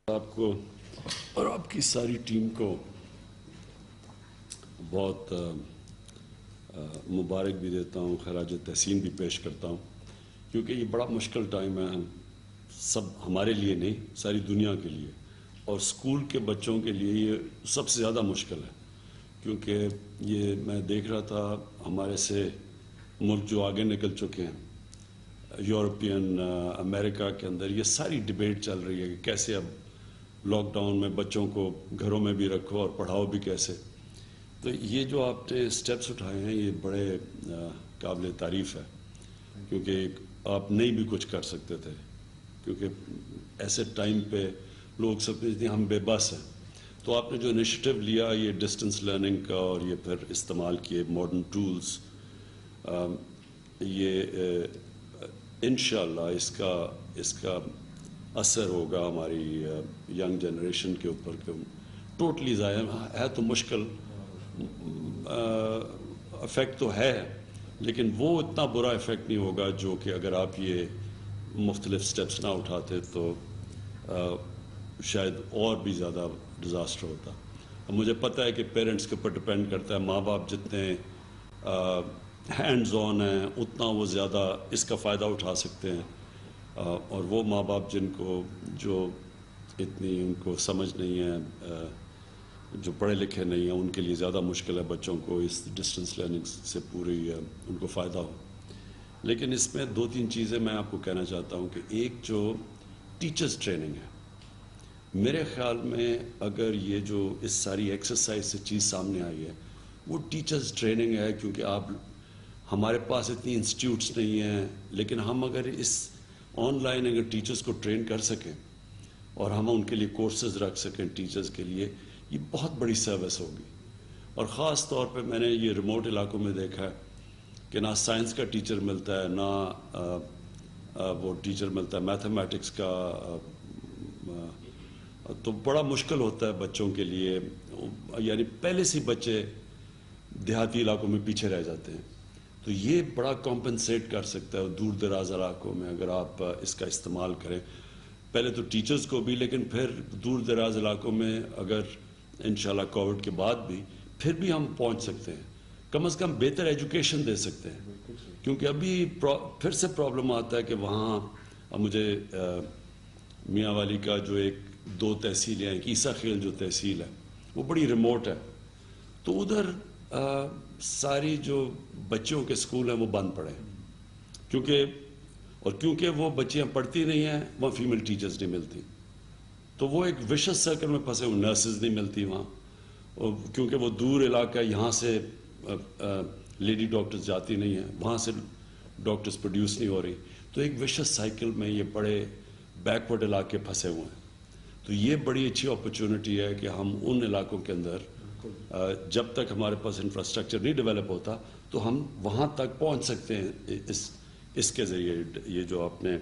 آپ کو اور آپ کی ساری ٹیم کو بہت مبارک بھی دیتا ہوں، خراج تحسین بھی پیش کرتا ہوں، کیونکہ یہ بڑا مشکل ٹائم ہے، سب ہمارے لیے نہیں، ساری دنیا کے لیے، اور اسکول کے بچوں کے لیے یہ سب سے زیادہ مشکل ہے، کیونکہ یہ میں دیکھ رہا تھا ہمارے سے ملک جو آگے نکل چکے ہیں، یورپین امریکہ کے اندر یہ ساری ڈیبیٹ چل رہی ہے کہ کیسے اب لاک ڈاؤن میں بچوں کو گھروں میں بھی رکھو اور پڑھاؤ بھی کیسے. تو یہ جو آپ نے سٹیپس اٹھائے ہیں یہ بڑے قابل تعریف ہے، کیونکہ آپ نہیں بھی کچھ کر سکتے تھے، کیونکہ ایسے ٹائم پہ لوگ سمجھتے ہیں ہم بے بس ہیں. تو آپ نے جو انیشیٹو لیا یہ ڈسٹنس لرننگ کا اور یہ پھر استعمال کیے ماڈرن ٹولز، یہ انشاءاللہ اس کا اثر ہوگا ہماری ینگ جنریشن کے اوپر کہ ٹوٹلی ضائع ہے. تو مشکل افیکٹ تو ہے، لیکن وہ اتنا برا افیکٹ نہیں ہوگا جو کہ اگر آپ یہ مختلف سٹیپس نہ اٹھاتے تو شاید اور بھی زیادہ ڈیزاسٹر ہوتا. مجھے پتہ ہے کہ پیرنٹس کے اوپر ڈپینڈ کرتا ہے، ماں باپ جتنے ہینڈز آن ہیں اتنا وہ زیادہ اس کا فائدہ اٹھا سکتے ہیں، اور وہ ماں باپ جن کو جو اتنی ان کو سمجھ نہیں ہے، جو پڑھے لکھے نہیں ہیں، ان کے لیے زیادہ مشکل ہے بچوں کو اس ڈسٹنس لرننگ سے پوری ان کو فائدہ ہو. لیکن اس میں دو تین چیزیں میں آپ کو کہنا چاہتا ہوں کہ ایک جو ٹیچرز ٹریننگ ہے، میرے خیال میں اگر یہ جو اس ساری ایکسرسائز سے چیز سامنے آئی ہے وہ ٹیچرز ٹریننگ ہے، کیونکہ آپ ہمارے پاس اتنی انسٹیٹیوٹس نہیں ہیں، لیکن ہم اگر اس آن لائن اگر ٹیچرز کو ٹرین کر سکیں اور ہم ان کے لیے کورسز رکھ سکیں ٹیچرز کے لیے، یہ بہت بڑی سروس ہوگی. اور خاص طور پہ میں نے یہ ریموٹ علاقوں میں دیکھا ہے کہ نہ سائنس کا ٹیچر ملتا ہے، نہ وہ ٹیچر ملتا ہے میتھمیٹکس کا، تو بڑا مشکل ہوتا ہے بچوں کے لیے. یعنی پہلے سے بچے دیہاتی علاقوں میں پیچھے رہ جاتے ہیں، تو یہ بڑا کمپنسیٹ کر سکتا ہے دور دراز علاقوں میں اگر آپ اس کا استعمال کریں. پہلے تو ٹیچرز کو بھی، لیکن پھر دور دراز علاقوں میں اگر انشاءاللہ کووڈ کے بعد بھی پھر بھی ہم پہنچ سکتے ہیں، کم از کم بہتر ایجوکیشن دے سکتے ہیں. کیونکہ ابھی پھر سے پرابلم آتا ہے کہ وہاں مجھے میاں والی کا جو ایک دو تحصیلیں ہیں، عیسیٰ خیل جو تحصیل ہے وہ بڑی ریموٹ ہے، تو ادھر ساری جو بچوں کے اسکول ہیں وہ بند پڑے ہیں، کیونکہ وہ بچیاں پڑھتی نہیں ہیں، وہاں فیمیل ٹیچرز نہیں ملتی، تو وہ ایک وشس سرکل میں پھنسے ہوئے. نرسز نہیں ملتی وہاں، کیونکہ وہ دور علاقہ ہے، یہاں سے لیڈی ڈاکٹرز جاتی نہیں ہیں، وہاں سے ڈاکٹرز پروڈیوس نہیں ہو رہی، تو ایک وشس سائیکل میں یہ بڑے بیکورڈ علاقے پھنسے ہوئے ہیں. تو یہ بڑی اچھی اپرچونٹی ہے کہ ہم ان علاقوں کے اندر جب تک ہمارے پاس انفراسٹرکچر نہیں ڈیولپ ہوتا تو ہم وہاں تک پہنچ سکتے ہیں اس کے ذریعے. یہ جو آپ نے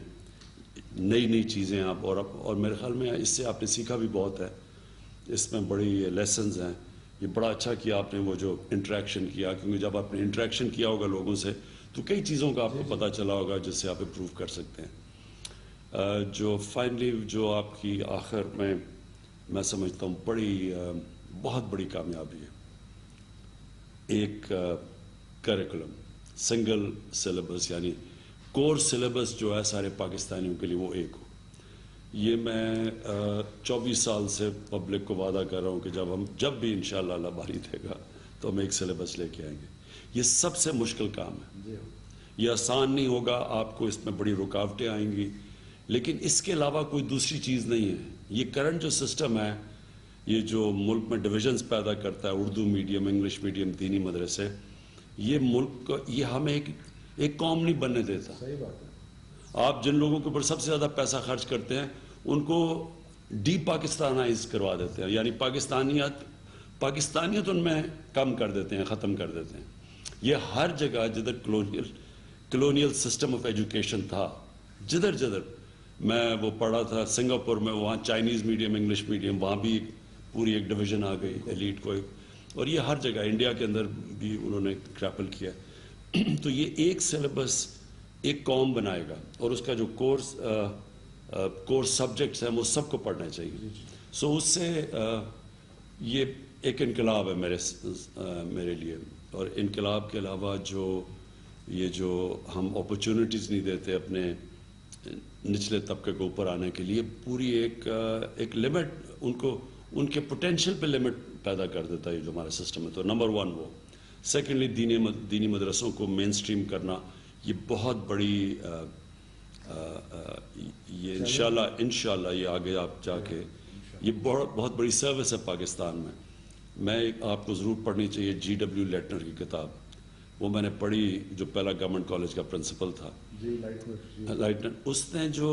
نئی چیزیں آپ اور میرے خیال میں اس سے آپ نے سیکھا بھی بہت ہے، اس میں بڑی لیسنز ہیں. یہ بڑا اچھا کیا آپ نے وہ جو انٹریکشن کیا، کیونکہ جب آپ نے انٹریکشن کیا ہوگا لوگوں سے تو کئی چیزوں کا آپ کو پتہ چلا ہوگا جس سے آپ امپروو کر سکتے ہیں. جو فائنلی جو آپ کی آخر میں سمجھتا ہوں بہت بڑی کامیابی ہے، ایک کریکولم سنگل سلیبس، یعنی کور سلیبس جو ہے سارے پاکستانیوں کے لیے وہ ایک ہو. یہ میں 24 سال سے پبلک کو وعدہ کر رہا ہوں کہ جب بھی انشاءاللہ اللہ باری دے گا تو ہم ایک سلیبس لے کے آئیں گے. یہ سب سے مشکل کام ہے، یہ آسان نہیں ہوگا، آپ کو اس میں بڑی رکاوٹیں آئیں گی، لیکن اس کے علاوہ کوئی دوسری چیز نہیں ہے. یہ کرنٹ جو سسٹم ہے، یہ جو ملک میں ڈویژنز پیدا کرتا ہے، اردو میڈیم، انگلش میڈیم، دینی مدرسے، یہ ملک کو یہ ہمیں ایک قوم نہیں بننے دیتا. صحیح بات ہے. آپ جن لوگوں کے اوپر سب سے زیادہ پیسہ خرچ کرتے ہیں ان کو ڈی پاکستانائز کروا دیتے ہیں، یعنی پاکستانیت ان میں کم کر دیتے ہیں، ختم کر دیتے ہیں. یہ ہر جگہ جدھر کلونیل سسٹم آف ایجوکیشن تھا، جدھر میں وہ پڑھا تھا سنگاپور میں، وہاں چائنیز میڈیم، انگلش میڈیم، وہاں بھی پوری ایک ڈویژن آ گئی ایلیٹ کو، اور یہ ہر جگہ انڈیا کے اندر بھی انہوں نے کریپل کیا. تو یہ ایک سلیبس ایک قوم بنائے گا، اور اس کا جو کورس کورس سبجیکٹس ہیں وہ سب کو پڑھنا چاہیے. سو اس سے یہ ایک انقلاب ہے میرے لیے. اور انقلاب کے علاوہ جو ہم اپرچونٹیز نہیں دیتے اپنے نچلے طبقے کو اوپر آنے کے لیے, پوری ایک لمٹ ان کے پوٹینشیل پہ لمٹ پیدا کر دیتا ہے جو ہمارا سسٹم ہے. تو نمبر 1 وہ. سیکنڈلی دینی مدرسوں کو مین اسٹریم کرنا, یہ بہت بڑی یہ انشاءاللہ یہ آگے آپ جا کے یہ بہت بڑی سروس ہے پاکستان میں. آپ کو ضرور پڑھنی چاہیے GW لیٹنر کی کتاب. وہ میں نے پڑھی, جو پہلا گورنمنٹ کالج کا پرنسپل تھا, لائٹنر. اس نے جو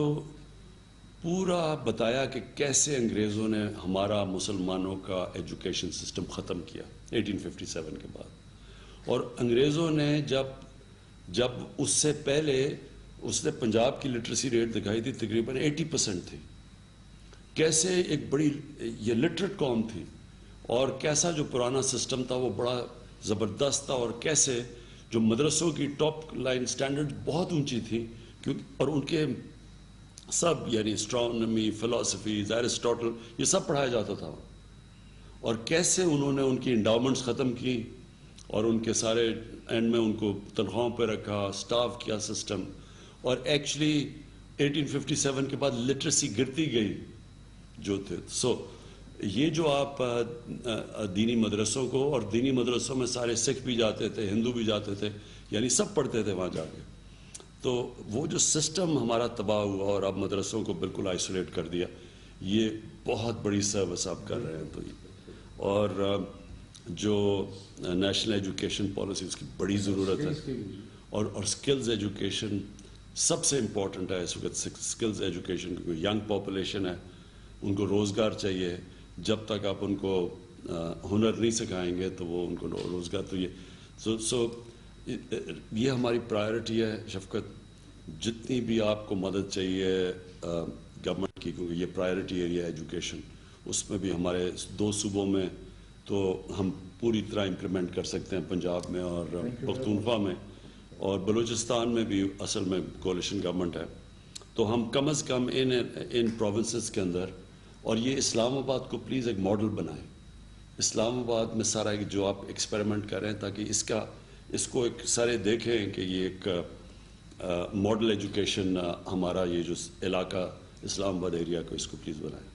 پورا بتایا کہ کیسے انگریزوں نے ہمارا مسلمانوں کا ایجوکیشن سسٹم ختم کیا 1857 کے بعد. اور انگریزوں نے جب اس سے پہلے اس نے پنجاب کی لٹریسی ریٹ دکھائی تھی تقریباً 80% تھی. کیسے ایک بڑی یہ لٹریٹ قوم تھی, اور کیسا جو پرانا سسٹم تھا وہ بڑا زبردست تھا, اور کیسے جو مدرسوں کی ٹاپ لائن سٹینڈرڈ بہت اونچی تھی, اور ان کے سب یعنی اسٹرانومی, فلسفیز, ایرسٹوٹل, یہ سب پڑھایا جاتا تھا. اور کیسے انہوں نے ان کی انڈاؤمنٹس ختم کی اور ان کے سارے اینڈ میں ان کو تنخواہوں پہ رکھا, سٹاف کیا سسٹم. اور ایکچولی 1857 کے بعد لٹریسی گرتی گئی جو تھے. سو یہ جو آپ دینی مدرسوں کو, اور دینی مدرسوں میں سارے سکھ بھی جاتے تھے, ہندو بھی جاتے تھے, یعنی سب پڑھتے تھے وہاں جا کے. تو وہ جو سسٹم ہمارا تباہ ہوا اور اب مدرسوں کو بالکل آئسولیٹ کر دیا, یہ بہت بڑی سروس آپ کر رہے ہیں. تو اور جو نیشنل ایجوکیشن پالیسی, اس کی بڑی ضرورت ہے. اور سکلز ایجوکیشن سب سے امپورٹنٹ ہے اس وقت. سکلز ایجوکیشن, کیونکہ ینگ پاپولیشن ہے, ان کو روزگار چاہیے. جب تک آپ ان کو ہنر نہیں سکھائیں گے تو وہ ان کو روزگار, تو یہ یہ ہماری پرائرٹی ہے. شفقت, جتنی بھی آپ کو مدد چاہیے گورنمنٹ کی, کیونکہ یہ پرائرٹی ایریا ایجوکیشن, اس میں بھی ہمارے 2 صوبوں میں تو ہم پوری طرح امپلیمنٹ کر سکتے ہیں, پنجاب میں اور پختونخوا میں, اور بلوچستان میں بھی اصل میں کولیشن گورنمنٹ ہے. تو ہم کم از کم ان پروونسز کے اندر, اور یہ اسلام آباد کو پلیز ایک ماڈل بنائیں. اسلام آباد میں سارا جو آپ ایکسپیریمنٹ کریں, تاکہ اس کو ایک سارے دیکھیں کہ یہ ایک ماڈل ایجوکیشن ہمارا یہ جو علاقہ اسلام آباد ایریا کو, اس کو پلیز بنائیں.